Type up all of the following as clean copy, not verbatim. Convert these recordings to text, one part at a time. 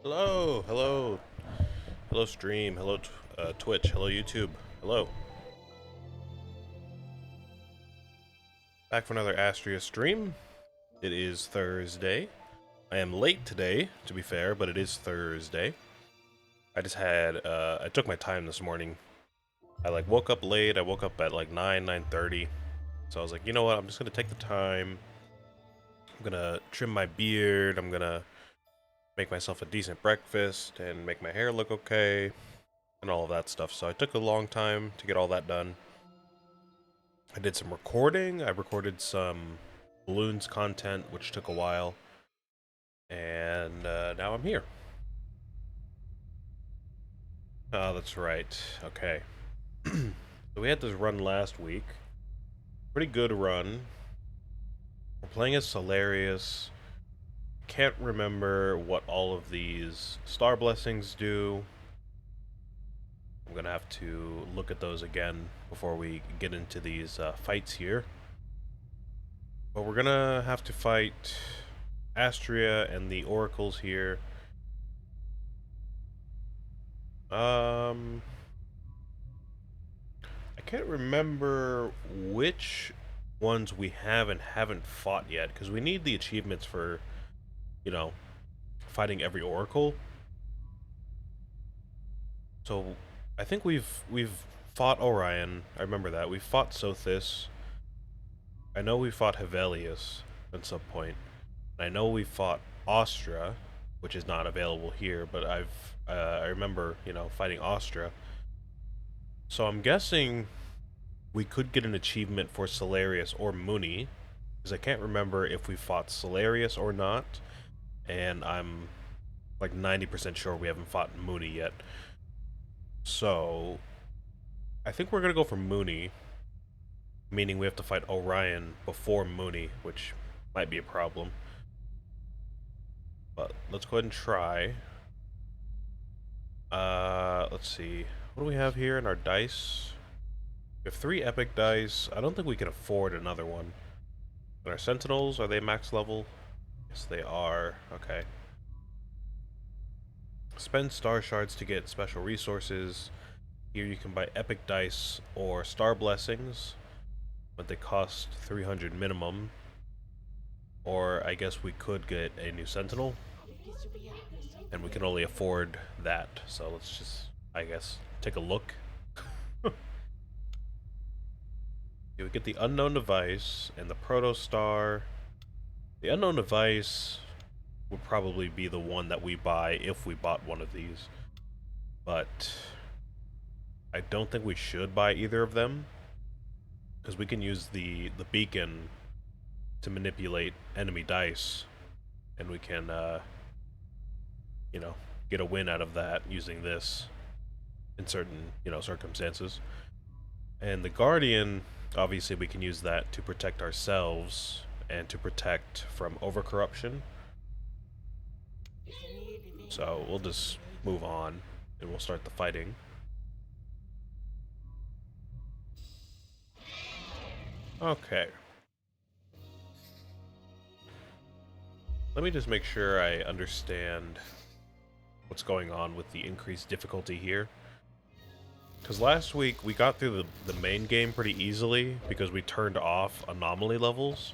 Hello, hello, hello, stream, hello, Twitch, hello, YouTube, hello. Back for another Astrea stream. It is Thursday. I am late today, to be fair, but it is Thursday. I took my time this morning. I woke up late. I woke up at like 9:30. So I was like, you know what? I'm just gonna take the time. I'm gonna trim my beard. I'm gonna make myself a decent breakfast and make my hair look okay and all of that stuff. So I took a long time to get all that done. I did some recording. I recorded some balloons content, which took a while, and now I'm here. Oh, that's right. Okay. So we had this run last week. Pretty good run. We're playing as Solarius. Can't remember what all of these star blessings do. I'm gonna have to look at those again before we get into these fights here. But we're gonna have to fight Astrea and the oracles here. Um, I can't remember which ones we have and haven't fought yet, because we need the achievements for, you know, fighting every oracle. So I think we've fought Orion. I remember that. We fought Sothis. I know we fought Hevelius at some point. I know we fought Astra, which is not available here, but I remember, fighting Astra. So I'm guessing we could get an achievement for Solarius or Mooney, because I can't remember if we fought Solarius or not, and I'm like 90% sure we haven't fought Mooney yet. So I think we're gonna go for Mooney, meaning we have to fight Orion before Mooney, which might be a problem. But let's go ahead and try. Let's see. What do we have here in our dice? We have 3 epic dice. I don't think we can afford another one. And our sentinels, are they max level? Yes, they are. Okay. Spend star shards to get special resources. Here you can buy epic dice or star blessings, but they cost 300 minimum. Or I guess we could get a new sentinel, and we can only afford that. So let's just, I guess, take a look. We get the unknown device and the proto star. The unknown device would probably be the one that we buy if we bought one of these, but I don't think we should buy either of them, because we can use the beacon to manipulate enemy dice, and we can you know get a win out of that using this in certain circumstances. And the guardian, obviously we can use that to protect ourselves and to protect from overcorruption. So we'll just move on and we'll start the fighting. Okay. Let me just make sure I understand what's going on with the increased difficulty here. Because last week we got through the main game pretty easily because we turned off anomaly levels.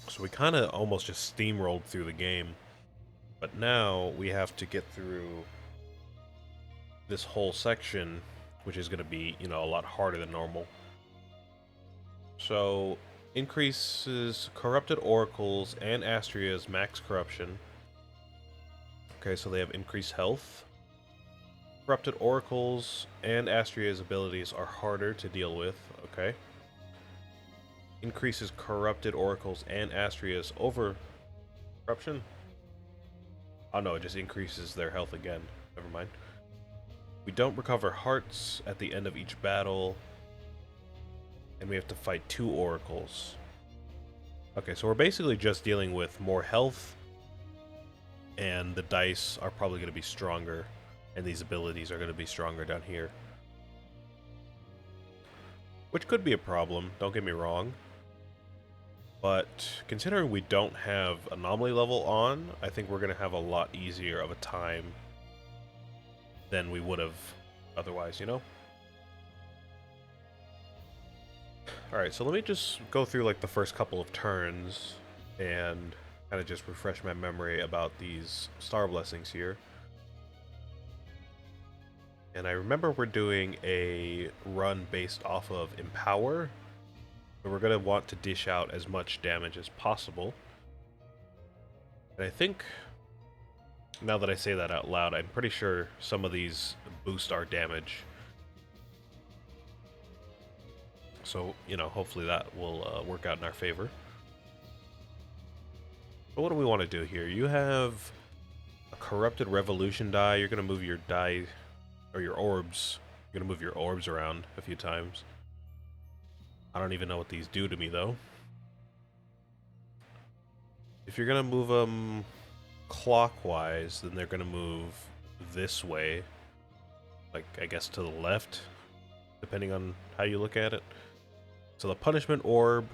So we kind of almost just steamrolled through the game. But now we have to get through this whole section, which is going to be, a lot harder than normal. So, increases corrupted oracles and Astrea's max corruption. Okay, so they have increased health. Corrupted oracles and Astrea's abilities are harder to deal with. Okay. Increases corrupted oracles and Astrea's over corruption. Oh no, it just increases their health again. Never mind. We don't recover hearts at the end of each battle. And we have to fight 2 oracles. Okay, so we're basically just dealing with more health, and the dice are probably going to be stronger, and these abilities are going to be stronger down here. Which could be a problem, don't get me wrong. But considering we don't have anomaly level on, I think we're going to have a lot easier of a time than we would have otherwise, you know? Alright, so let me just go through like the first couple of turns and kind of just refresh my memory about these star blessings here. And I remember we're doing a run based off of Empower, so we're going to want to dish out as much damage as possible. And I think, now that I say that out loud, I'm pretty sure some of these boost our damage. So, you know, hopefully that will work out in our favor. But what do we want to do here? You have a Corrupted Revolution die. You're going to move your die, or your orbs. You're going to move your orbs around a few times. I don't even know what these do to me, though. If you're going to move them clockwise, then they're going to move this way. Like, I guess to the left, depending on how you look at it. So the Punishment Orb,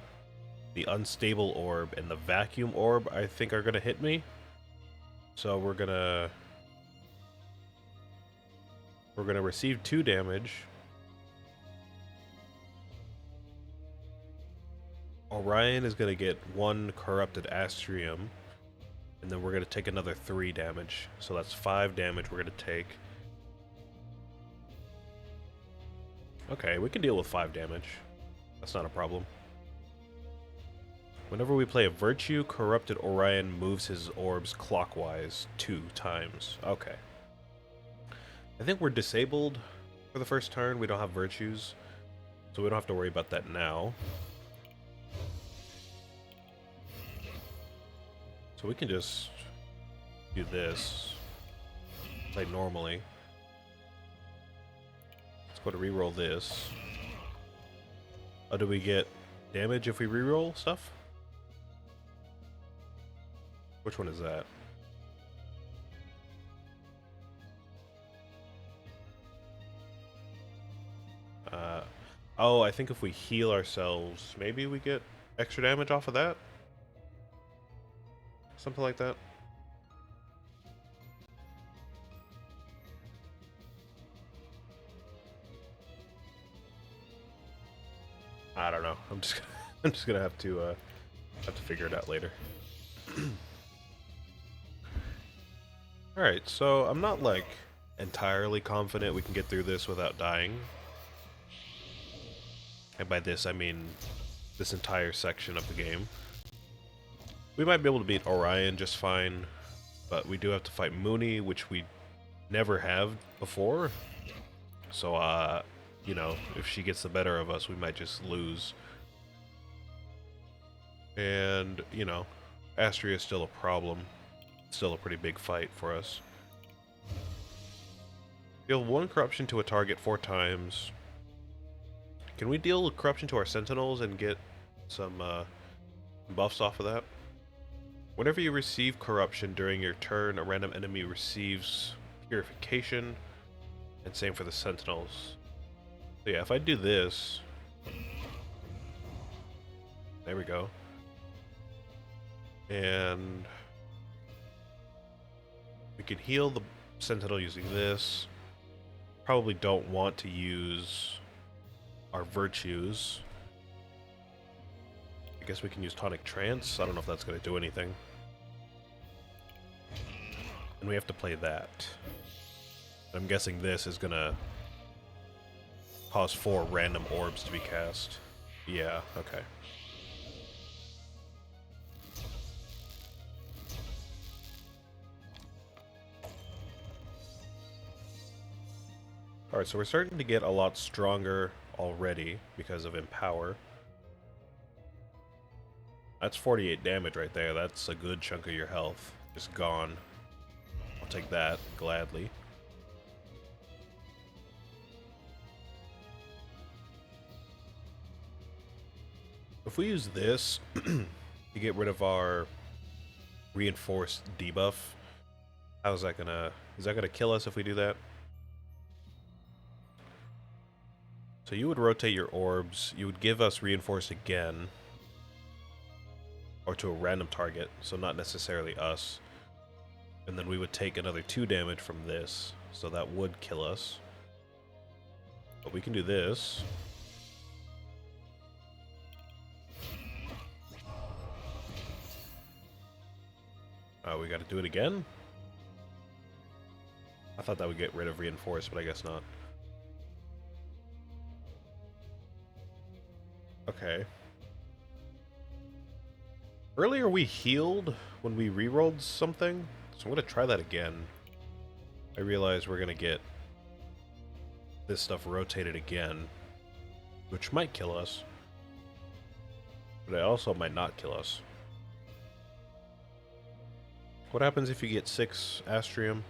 the Unstable Orb, and the Vacuum Orb, I think are going to hit me. So we're going to receive 2 damage. Orion is going to get 1 Corrupted Astrium, and then we're going to take another 3 damage. So that's 5 damage we're going to take. Okay, we can deal with 5 damage. That's not a problem. Whenever we play a Virtue, Corrupted Orion moves his orbs clockwise 2 times. Okay. I think we're disabled for the first turn. We don't have Virtues, so we don't have to worry about that now. So we can just do this like normally. Let's go to reroll this. Oh, do we get damage if we reroll stuff? Which one is that? Oh, I think if we heal ourselves, maybe we get extra damage off of that? Something like that. I don't know. I'm just gonna have to figure it out later. All right, so I'm not like entirely confident we can get through this without dying. And by this I mean this entire section of the game. We might be able to beat Orion just fine, but we do have to fight Mooney, which we never have before. So, you know, if she gets the better of us, we might just lose. And, you know, Astrea is still a problem. Still a pretty big fight for us. Deal 1 corruption to a target 4 times. Can we deal corruption to our sentinels and get some buffs off of that? Whenever you receive corruption during your turn, a random enemy receives purification, and same for the sentinels. So yeah, if I do this, there we go. And we can heal the sentinel using this. Probably don't want to use our virtues. I guess we can use tonic trance. I don't know if that's going to do anything. And we have to play that. I'm guessing this is going to cause 4 random orbs to be cast. Yeah, okay. Alright, so we're starting to get a lot stronger already because of Empower. That's 48 damage right there. That's a good chunk of your health. Just gone. I'll take that gladly. If we use this to get rid of our reinforced debuff, how's that gonna... is that gonna kill us if we do that? So you would rotate your orbs, you would give us reinforced again, or to a random target, so not necessarily us. And then we would take another 2 damage from this, so that would kill us. But we can do this. We gotta do it again? I thought that would get rid of reinforced, but I guess not. Okay. Earlier we healed when we rerolled something, so I'm gonna try that again. I realize we're gonna get this stuff rotated again, which might kill us, but it also might not kill us. What happens if you get 6 Astrium?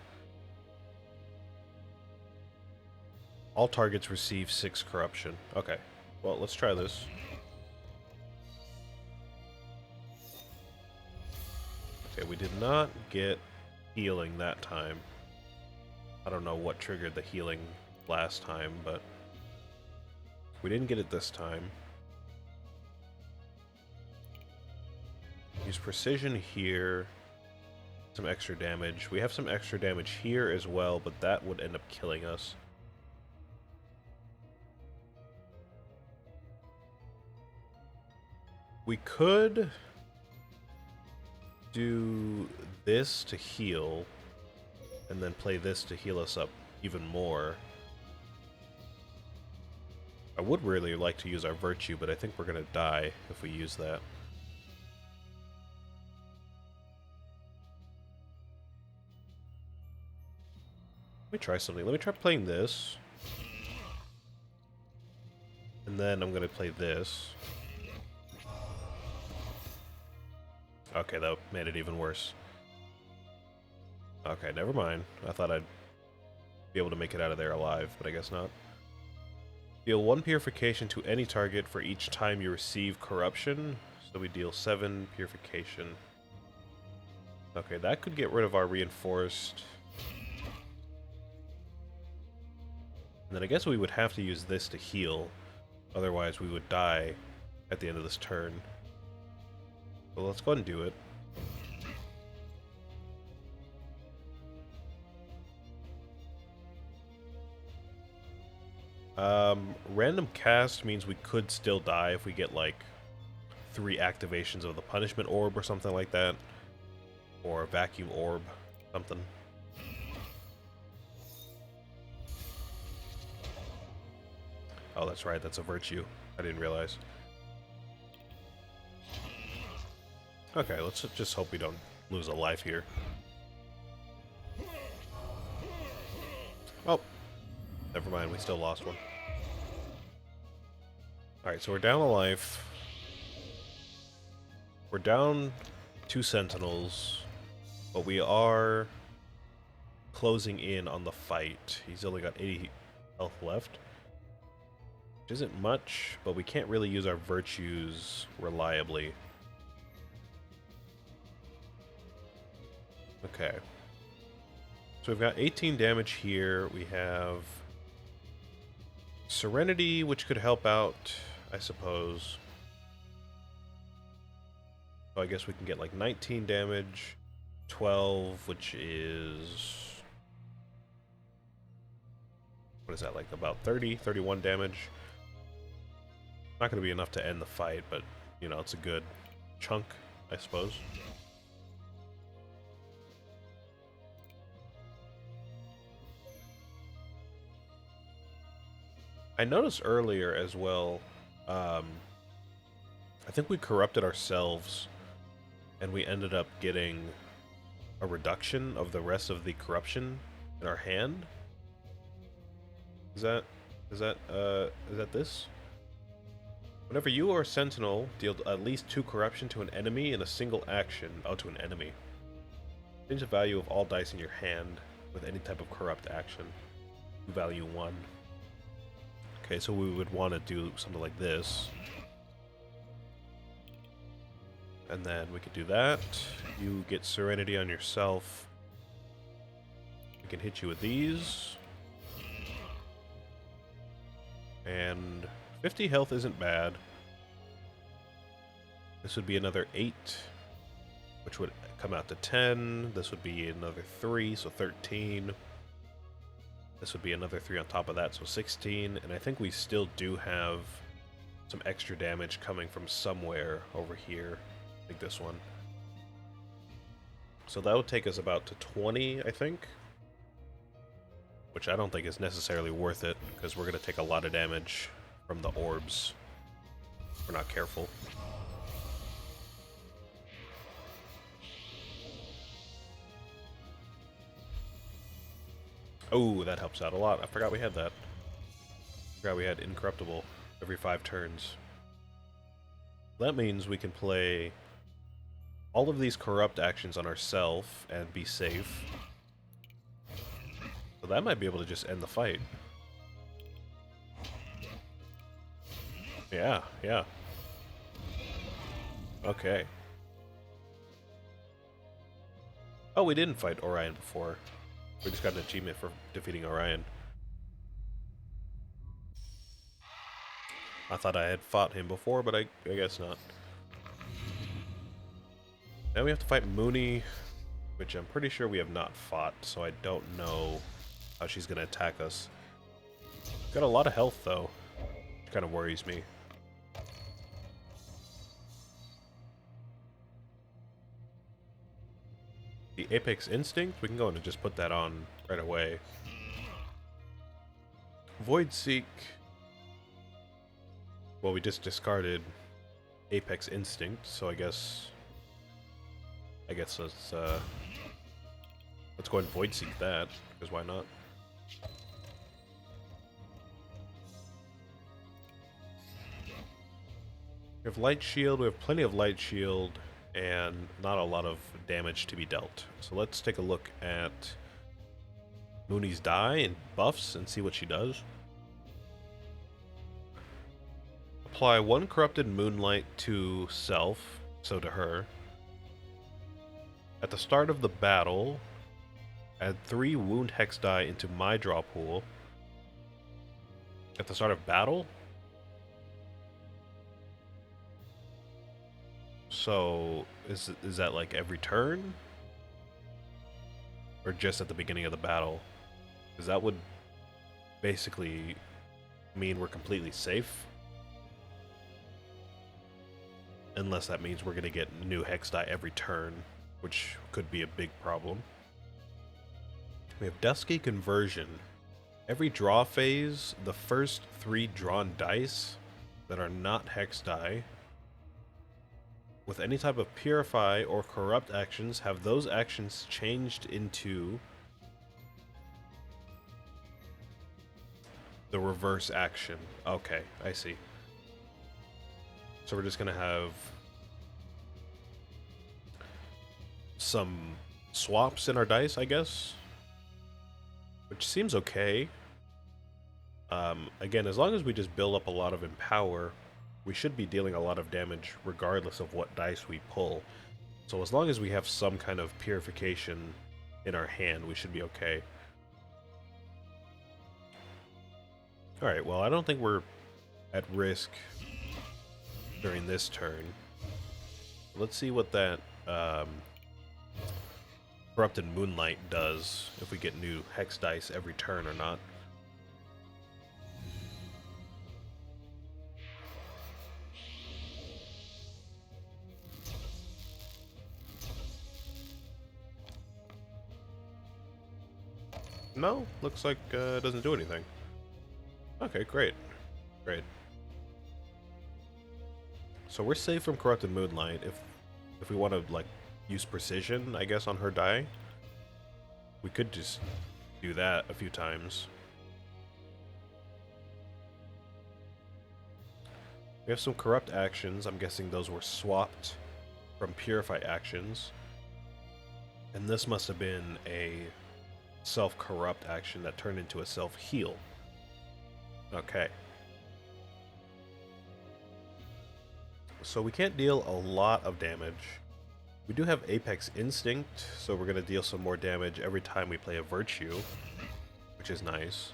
All targets receive 6 corruption. Okay, well, let's try this. Okay, we did not get healing that time. I don't know what triggered the healing last time, but we didn't get it this time. Use precision here. Some extra damage. We have some extra damage here as well, but that would end up killing us. We could do this to heal, and then play this to heal us up even more. I would really like to use our virtue, but I think we're gonna die if we use that. Let me try something. Let me try playing this. And then I'm gonna play this. Okay, that made it even worse. Okay, never mind. I thought I'd be able to make it out of there alive, but I guess not. Deal 1 purification to any target for each time you receive corruption. So we deal 7 purification. Okay, that could get rid of our reinforced. And then I guess we would have to use this to heal. Otherwise we would die at the end of this turn. So let's go ahead and do it. Random cast means we could still die if we get like 3 activations of the punishment orb or something like that. Or a vacuum orb, something. Oh, that's right, that's a virtue. I didn't realize. Okay, let's just hope we don't lose a life here. Oh, never mind, we still lost one. Alright, so we're down a life. We're down 2 sentinels, but we are closing in on the fight. He's only got 80 health left. Which isn't much, but we can't really use our virtues reliably. Okay. So we've got 18 damage here. We have Serenity, which could help out, I suppose. So I guess we can get like 19 damage, 12, which is... what is that, like about 30, 31 damage? Not going to be enough to end the fight, but, you know, it's a good chunk, I suppose. I noticed earlier as well, I think we corrupted ourselves, and we ended up getting a reduction of the rest of the corruption in our hand. Is that this? Whenever you or a sentinel deal at least 2 corruption to an enemy in a single action, to an enemy. Change the value of all dice in your hand with any type of corrupt action. Value 1. Okay, so we would want to do something like this. And then we could do that. You get Serenity on yourself. We can hit you with these. And 50 health isn't bad. This would be another 8, which would come out to 10. This would be another 3, so 13. This would be another 3 on top of that, so 16. And I think we still do have some extra damage coming from somewhere over here. I think this one. So that would take us about to 20, I think. Which I don't think is necessarily worth it, because we're going to take a lot of damage from the orbs if we're not careful. Oh, that helps out a lot. I forgot we had that. I forgot we had Incorruptible every 5 turns. That means we can play all of these corrupt actions on ourselves and be safe. So that might be able to just end the fight. Yeah, yeah. Okay. Oh, we didn't fight Orion before. We just got an achievement for defeating Orion. I thought I had fought him before, but I guess not. Now we have to fight Mooney, which I'm pretty sure we have not fought, so I don't know how she's going to attack us. Got a lot of health, though, which kind of worries me. The Apex Instinct, we can go in and just put that on right away. Void Seek. Well, we just discarded Apex Instinct, so I guess let's go ahead and Void Seek that, because why not? We have Light Shield, we have plenty of Light Shield, and not a lot of damage to be dealt. So let's take a look at Mooney's die and buffs and see what she does. Apply 1 Corrupted Moonlight to self, so to her. At the start of the battle, add 3 Wound Hex die into my draw pool. At the start of battle? So, is that like every turn? Or just at the beginning of the battle? Because that would basically mean we're completely safe. Unless that means we're going to get new Hex die every turn, which could be a big problem. We have Dusky Conversion. Every draw phase, the first 3 drawn dice that are not Hex die with any type of Purify or Corrupt actions, have those actions changed into the reverse action. Okay, I see. So we're just going to have some swaps in our dice, I guess. Which seems okay. Again, as long as we just build up a lot of Empower, we should be dealing a lot of damage regardless of what dice we pull. So as long as we have some kind of Purification in our hand, we should be okay. Alright, well, I don't think we're at risk during this turn. Let's see what that Corrupted Moonlight does, if we get new Hex dice every turn or not. No, looks like it doesn't do anything. Okay, great. Great. So we're safe from Corrupted Moonlight if we want to, like, use Precision, I guess, on her die. We could just do that a few times. We have some Corrupt actions. I'm guessing those were swapped from Purify actions. And this must have been a self-corrupt action that turned into a self-heal. Okay. So we can't deal a lot of damage. We do have Apex Instinct, so we're going to deal some more damage every time we play a Virtue, which is nice.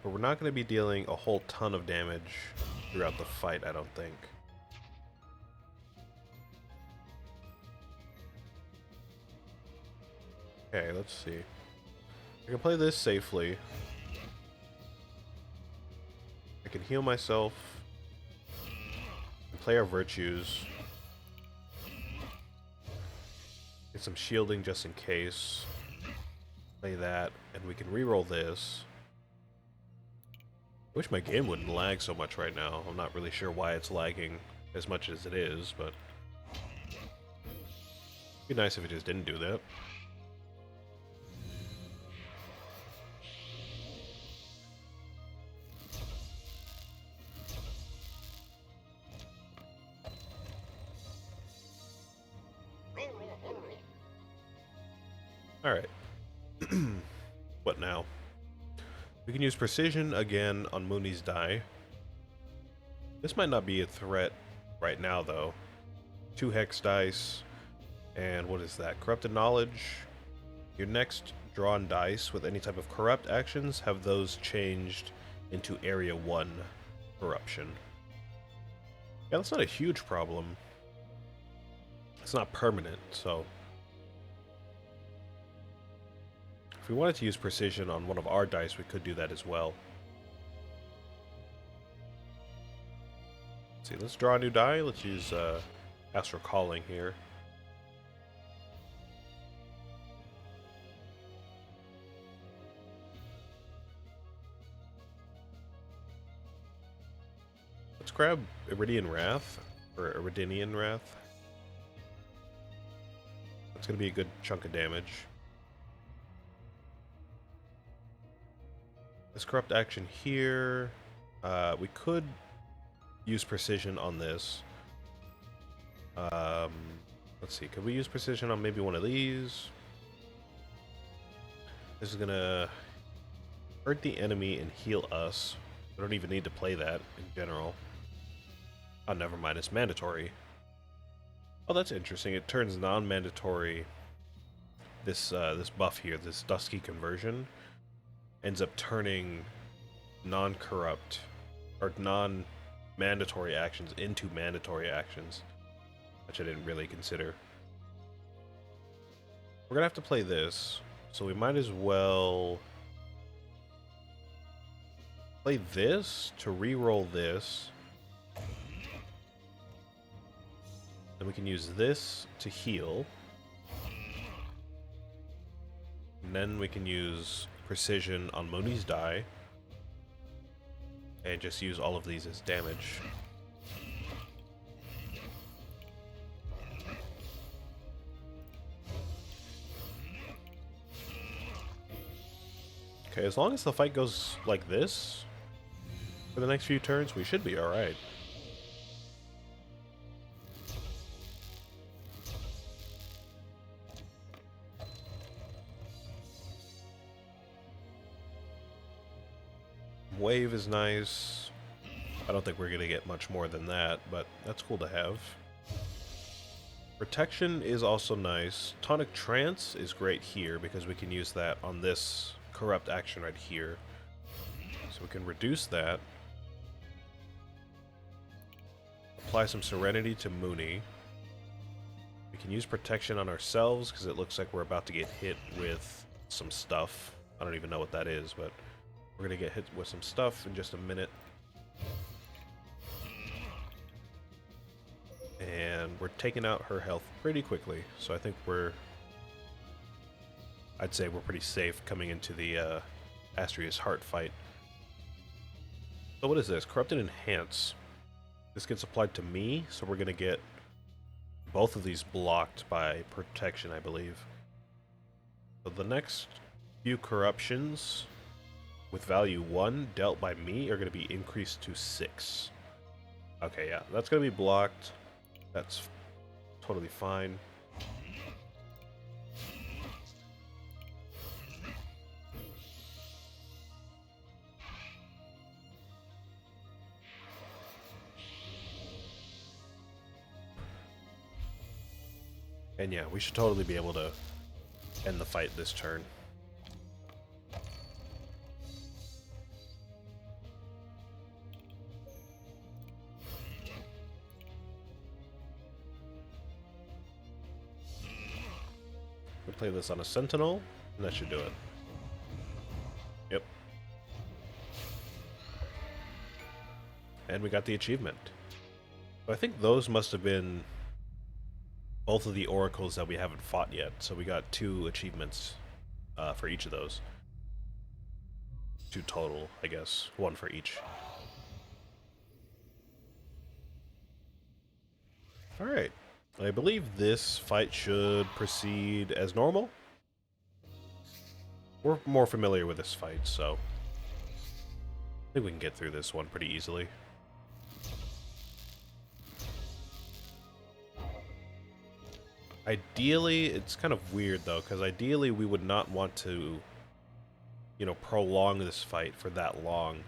But we're not going to be dealing a whole ton of damage throughout the fight, I don't think. Okay, let's see. I can play this safely. I can heal myself. And play our virtues. Get some shielding just in case. Play that, and we can reroll this. I wish my game wouldn't lag so much right now. I'm not really sure why it's lagging as much as it is, but it'd be nice if it just didn't do that. Alright. What now? We can use precision again on Mooney's die. This might not be a threat right now, though. 2 hex dice, and what is that? Corrupted knowledge. Your next drawn dice with any type of corrupt actions have those changed into Area 1 corruption. Yeah, that's not a huge problem. It's not permanent, so... If we wanted to use precision on one of our dice, we could do that as well. Let's see, let's draw a new die. Let's use Astral Calling here. Let's grab Iridian Wrath, or Iridian Wrath. That's going to be a good chunk of damage. This corrupt action here, we could use precision on this. Let's see, could we use precision on maybe one of these? This is gonna hurt the enemy and heal us. We don't even need to play that in general. Oh, never mind, it's mandatory. Oh, that's interesting. It turns non-mandatory. This buff here, this Dusky Conversion, ends up turning non-corrupt or non-mandatory actions into mandatory actions, which I didn't really consider. We're gonna have to play this, so we might as well play this to re-roll this. Then we can use this to heal. And then we can use precision on Moni's die. And just use all of these as damage. Okay, as long as the fight goes like this for the next few turns, we should be alright. Wave is nice. I don't think we're going to get much more than that, but that's cool to have. Protection is also nice. Tonic Trance is great here because we can use that on this corrupt action right here. So we can reduce that. Apply some Serenity to Mooney. We can use Protection on ourselves because it looks like we're about to get hit with some stuff. I don't even know what that is, but we're going to get hit with some stuff in just a minute. And we're taking out her health pretty quickly, so I think I'd say we're pretty safe coming into the Astrea's Heart fight. So what is this? Corrupted Enhance. This gets applied to me, so we're going to get both of these blocked by Protection, I believe. So the next few corruptions with value 1 dealt by me are going to be increased to 6. Okay, yeah, that's going to be blocked. That's totally fine. And yeah, we should totally be able to end the fight this turn. Play this on a Sentinel, and that should do it. Yep. And we got the achievement. So I think those must have been both of the oracles that we haven't fought yet. So we got 2 achievements for each of those. 2 total, I guess. 1 for each. Alright. I believe this fight should proceed as normal. We're more familiar with this fight, so I think we can get through this one pretty easily. Ideally, it's kind of weird though, because ideally we would not want to, you know, prolong this fight for that long.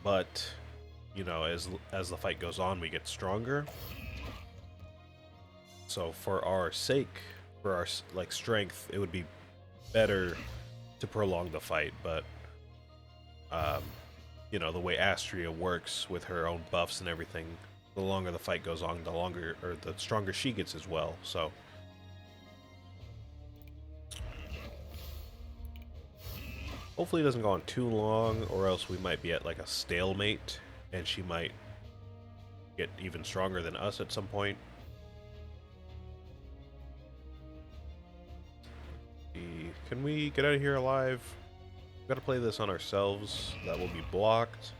But, you know, as the fight goes on, we get stronger. So for our sake, for our like strength, it would be better to prolong the fight. But, you know, the way Astrea works with her own buffs and everything, the longer the fight goes on, the stronger she gets as well. So hopefully it doesn't go on too long, or else we might be at like a stalemate, and she might get even stronger than us at some point. Can we get out of here alive? We've got to play this on ourselves. That will be blocked.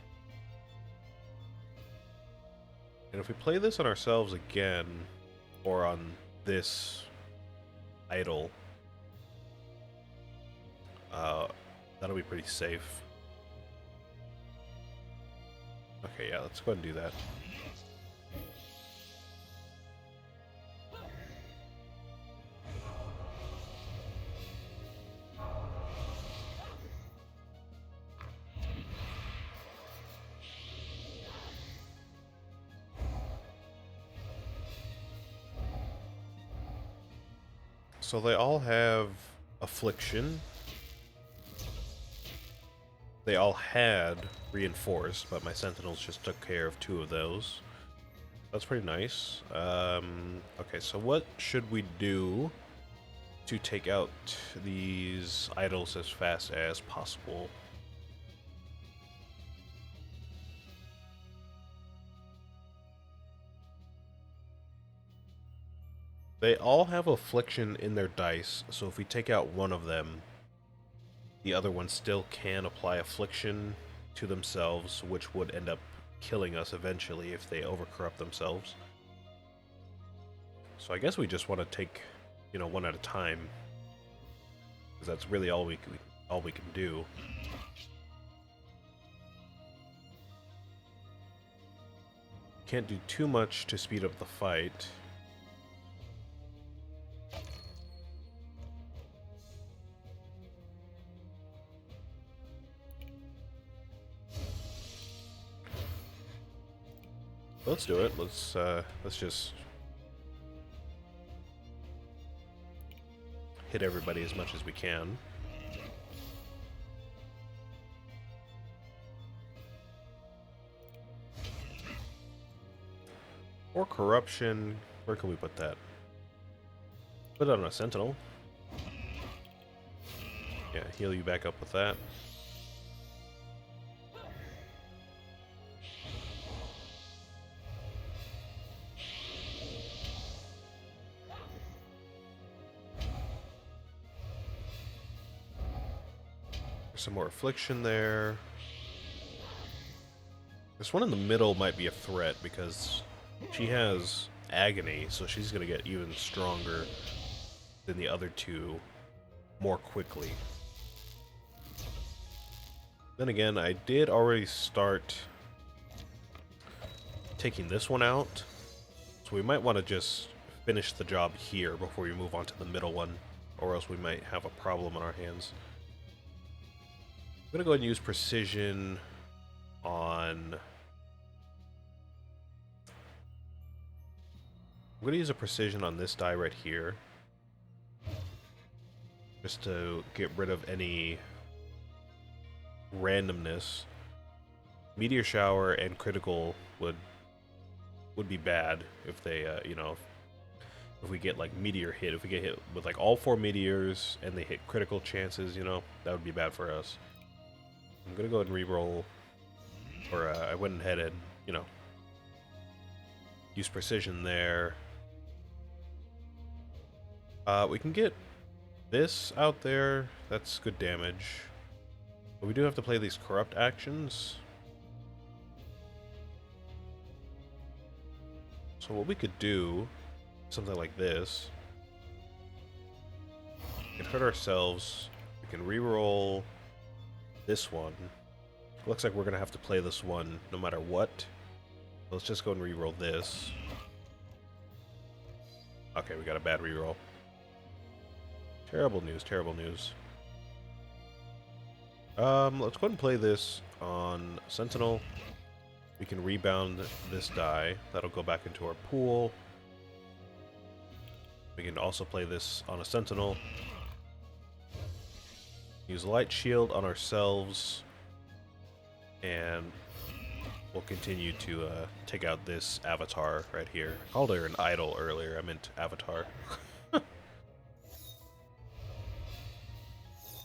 And if we play this on ourselves again, or on this idol, that'll be pretty safe. Okay, yeah, let's go ahead and do that. So they all have affliction. They all had reinforced, but my sentinels just took care of 2 of those. That's pretty nice. Okay, so what should we do to take out these idols as fast as possible? They all have affliction in their dice, so if we take out one of them, the other one still can apply affliction to themselves, which would end up killing us eventually if they overcorrupt themselves. So I guess we just want to take, you know, one at a time, because that's really all we can do. Can't do too much to speed up the fight. Let's do it. Let's just hit everybody as much as we can. Or corruption. Where can we put that? Put it on a sentinel. Yeah, heal you back up with that. Some more affliction there. This one in the middle might be a threat because she has agony, so she's going to get even stronger than the other 2 more quickly. Then again, I did already start taking this one out, so we might want to just finish the job here before we move on to the middle one, or else we might have a problem on our hands. I'm going to go ahead and use precision on... I'm going to use a precision on this die right here, just to get rid of any randomness. Meteor shower and critical would be bad if they, you know, if we get like meteor hit, if we get hit with like all 4 meteors and they hit critical chances, you know, that would be bad for us. I'm gonna go ahead and re-roll, or I went ahead and, you know, use precision there. We can get this out there. That's good damage. But we do have to play these corrupt actions. So what we could do, something like this. We can hurt ourselves. We can re-roll this one. Looks like we're gonna have to play this one no matter what. Let's just go and re-roll this. Okay, we got a bad re-roll. Terrible news, terrible news. Let's go ahead and play this on Sentinel. We can rebound this die. That'll go back into our pool. We can also play this on a Sentinel. Use Light Shield on ourselves. And we'll continue to take out this avatar right here. I called her an idol earlier. I meant avatar.